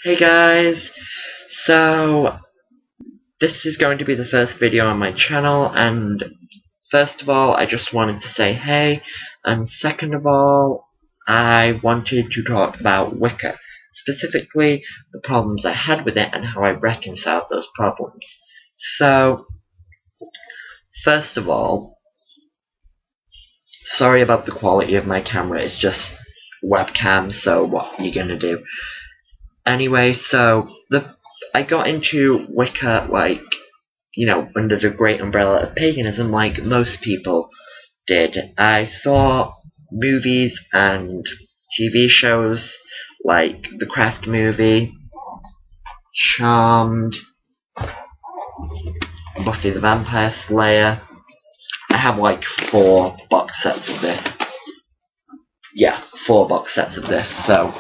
Hey guys, so this is going to be the first video on my channel, and first of all I just wanted to say hey, and second of all I wanted to talk about Wicca, specifically the problems I had with it and how I reconciled those problems. So, first of all, sorry about the quality of my camera, it's just webcam, so what are you gonna do? Anyway, so I got into Wicca, under the great umbrella of paganism, like most people did. I saw movies and TV shows like the Craft movie, Charmed, Buffy the Vampire Slayer. I have like 4 box sets of this. Yeah, 4 box sets of this, so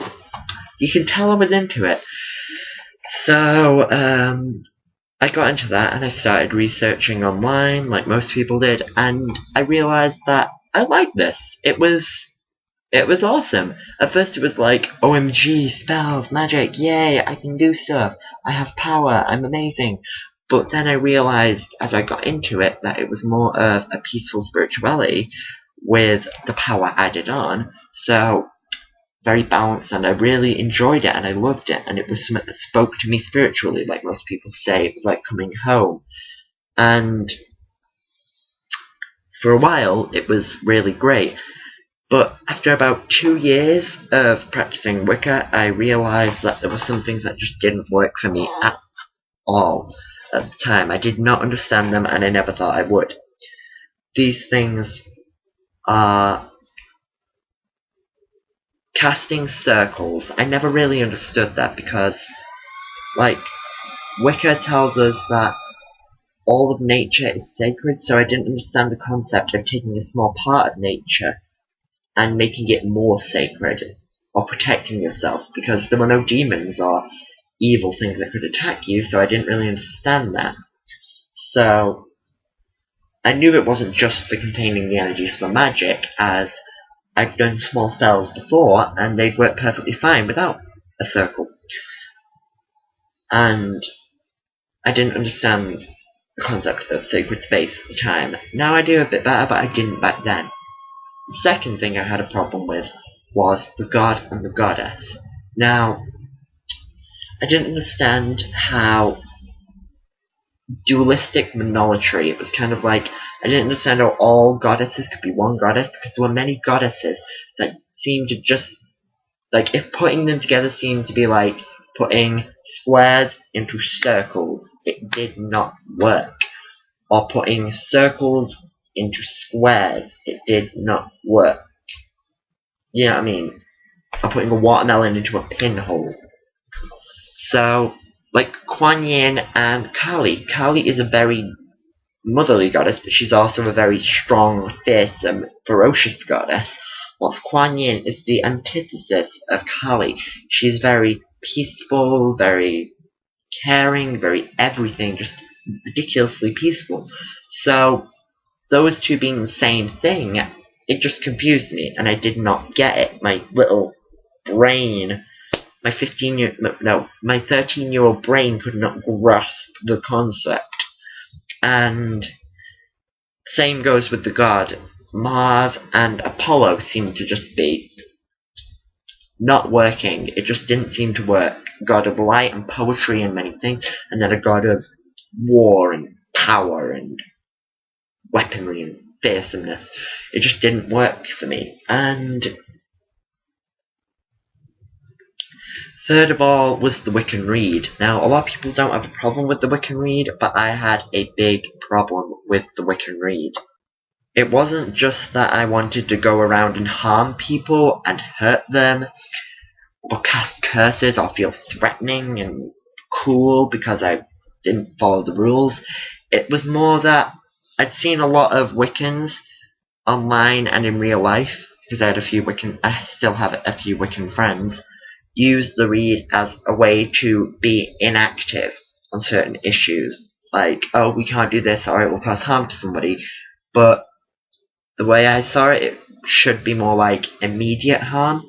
you can tell I was into it. So, I got into that and I started researching online like most people did, and I realized that I liked this. It was awesome. At first it was like, OMG, spells, magic, yay, I can do stuff, I have power, I'm amazing. But then I realized as I got into it that it was more of a peaceful spirituality with the power added on. So very balanced, and I really enjoyed it and I loved it, and it was something that spoke to me spiritually, like most people say. It was like coming home. And for a while it was really great, but after about 2 years of practicing Wicca I realised that there were some things that just didn't work for me at all at the time. I did not understand them and I never thought I would. These things are casting circles. I never really understood that because, like, Wicca tells us that all of nature is sacred, so I didn't understand the concept of taking a small part of nature and making it more sacred, or protecting yourself, because there were no demons or evil things that could attack you, so I didn't really understand that. So, I knew it wasn't just for containing the energies for magic, as I'd done small spells before, and they'd work perfectly fine without a circle. And I didn't understand the concept of sacred space at the time. Now I do a bit better, but I didn't back then. The second thing I had a problem with was the god and the goddess. Now, I didn't understand how dualistic monolatry. It was kind of like, I didn't understand how all goddesses could be one goddess, because there were many goddesses that seemed to just, like, if putting them together seemed to be like putting squares into circles, it did not work. Or putting circles into squares, it did not work. You know what I mean? Or putting a watermelon into a pinhole. So, like Kuan Yin and Kali. Kali is a very motherly goddess, but she's also a very strong, fearsome, ferocious goddess. Whilst Kuan Yin is the antithesis of Kali. She's very peaceful, very caring, very everything, just ridiculously peaceful. So, those two being the same thing, it just confused me, and I did not get it. My little brain, my 13-year-old brain could not grasp the concept. And same goes with the god. Mars and Apollo seem to just be not working. It just didn't seem to work. God of light and poetry and many things, and then a god of war and power and weaponry and fearsomeness. It just didn't work for me. And third of all was the Wiccan Rede. Now, a lot of people don't have a problem with the Wiccan Rede, but I had a big problem with the Wiccan Rede. It wasn't just that I wanted to go around and harm people and hurt them, or cast curses, or feel threatening and cool because I didn't follow the rules. It was more that I'd seen a lot of Wiccans online and in real life, because I still have a few Wiccan friends, use the Rede as a way to be inactive on certain issues. Like, oh, we can't do this, or it will cause harm to somebody. But the way I saw it, it should be more like immediate harm.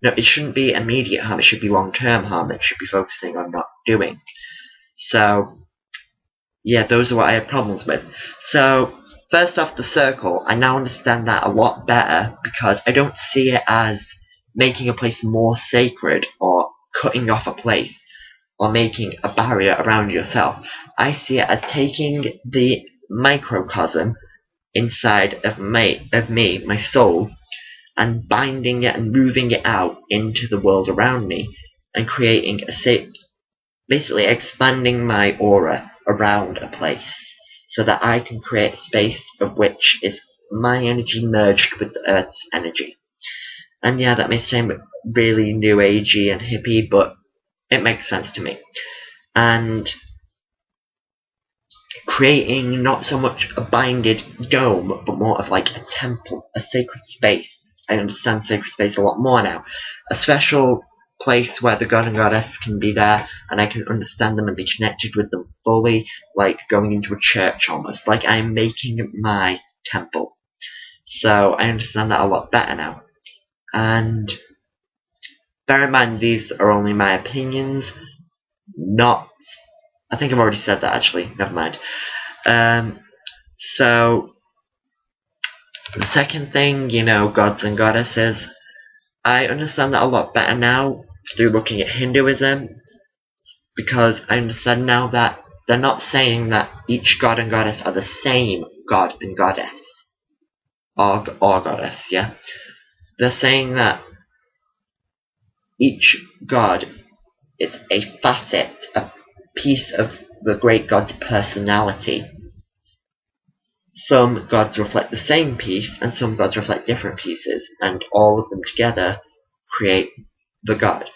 No, it shouldn't be immediate harm, it should be long-term harm that it should be focusing on not doing. So, yeah, those are what I had problems with. So, first off, the circle, I now understand that a lot better because I don't see it as making a place more sacred or cutting off a place or making a barrier around yourself. I see it as taking the microcosm inside of me, my soul, and binding it and moving it out into the world around me and creating basically expanding my aura around a place so that I can create a space of which is my energy merged with the Earth's energy. And yeah, that may seem really new agey and hippie, but it makes sense to me. And creating not so much a binded dome, but more of like a temple, a sacred space. I understand sacred space a lot more now. A special place where the god and goddess can be there, and I can understand them and be connected with them fully, like going into a church almost, like I'm making my temple. So I understand that a lot better now. And bear in mind, these are only my opinions, not... I think I've already said that actually, never mind. So, the second thing, gods and goddesses, I understand that a lot better now through looking at Hinduism, because I understand now that they're not saying that each god and goddess are the same god and goddess, or goddess, yeah? They're saying that each god is a facet, a piece of the great god's personality. Some gods reflect the same piece, and some gods reflect different pieces, and all of them together create the god.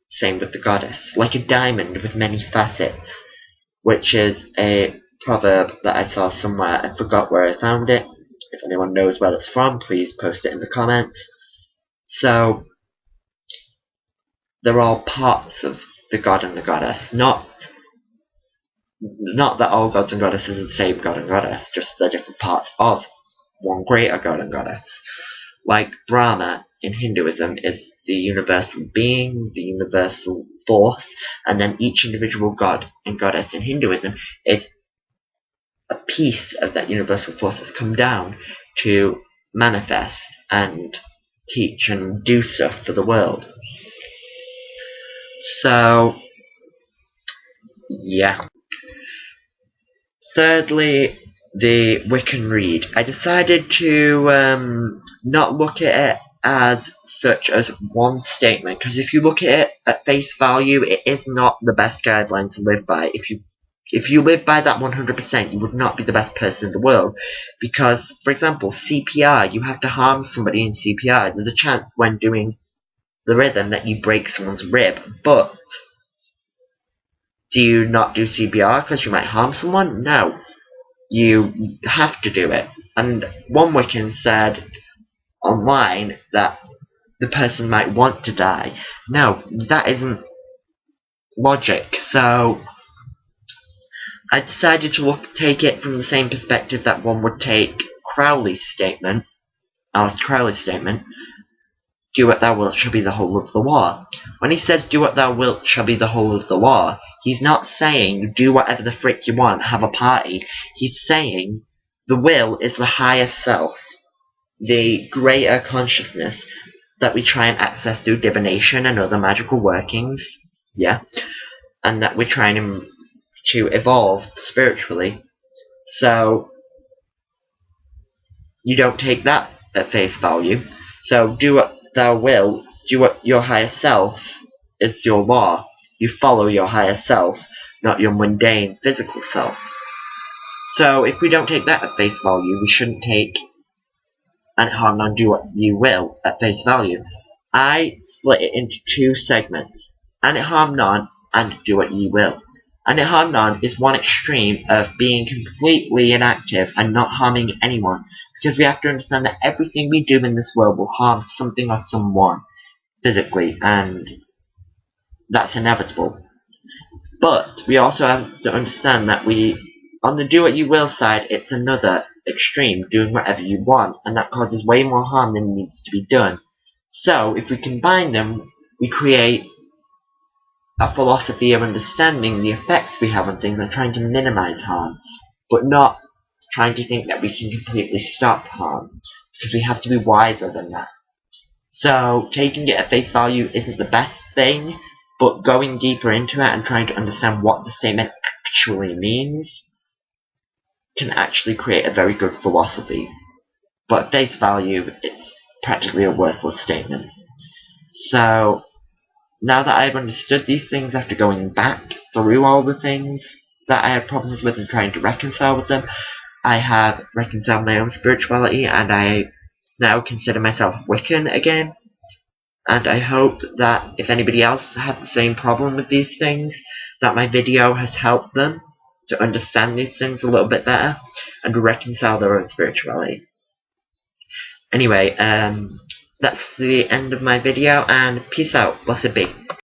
Same with the goddess, like a diamond with many facets, which is a proverb that I saw somewhere. I forgot where I found it. If anyone knows where that's from, please post it in the comments. So, they're all parts of the god and the goddess, not that all gods and goddesses are the same god and goddess, just they're different parts of one greater god and goddess. Like Brahma in Hinduism is the universal being, the universal force, and then each individual god and goddess in Hinduism is a piece of that universal force that's come down to manifest and teach and do stuff for the world. So, yeah. Thirdly, the Wiccan read. I decided to not look at it as such as one statement, because if you look at it at face value, it is not the best guideline to live by. If you live by that 100%, you would not be the best person in the world. Because, for example, CPR, you have to harm somebody in CPR. There's a chance when doing the rhythm that you break someone's rib, but do you not do CPR because you might harm someone? No. You have to do it. And one Wiccan said online that the person might want to die. No, that isn't logic. So I decided to take it from the same perspective that one would take Crowley's statement, Aleister Crowley's statement, do what thou wilt shall be the whole of the law. When he says do what thou wilt shall be the whole of the law, he's not saying do whatever the frick you want, have a party. He's saying the will is the higher self, the greater consciousness that we try and access through divination and other magical workings, yeah, and that we're trying to evolve spiritually. So you don't take that at face value. So do what thou will, do what your higher self is your law. You follow your higher self, not your mundane physical self. So if we don't take that at face value, we shouldn't take and harm none, do what you will at face value. I split it into two segments, and it harm none and do what ye will. And it harm none is one extreme of being completely inactive and not harming anyone, because we have to understand that everything we do in this world will harm something or someone physically, and that's inevitable. But we also have to understand that on the do what you will side, it's another extreme, doing whatever you want, and that causes way more harm than needs to be done. So, if we combine them, we create a philosophy of understanding the effects we have on things and trying to minimize harm, but not trying to think that we can completely stop harm, because we have to be wiser than that. So, taking it at face value isn't the best thing, but going deeper into it and trying to understand what the statement actually means can actually create a very good philosophy. But at face value, it's practically a worthless statement. So, now that I've understood these things after going back through all the things that I had problems with and trying to reconcile with them, I have reconciled my own spirituality, and I now consider myself Wiccan again. And I hope that if anybody else had the same problem with these things, that my video has helped them to understand these things a little bit better and to reconcile their own spirituality. Anyway, that's the end of my video, and peace out. Blessed be.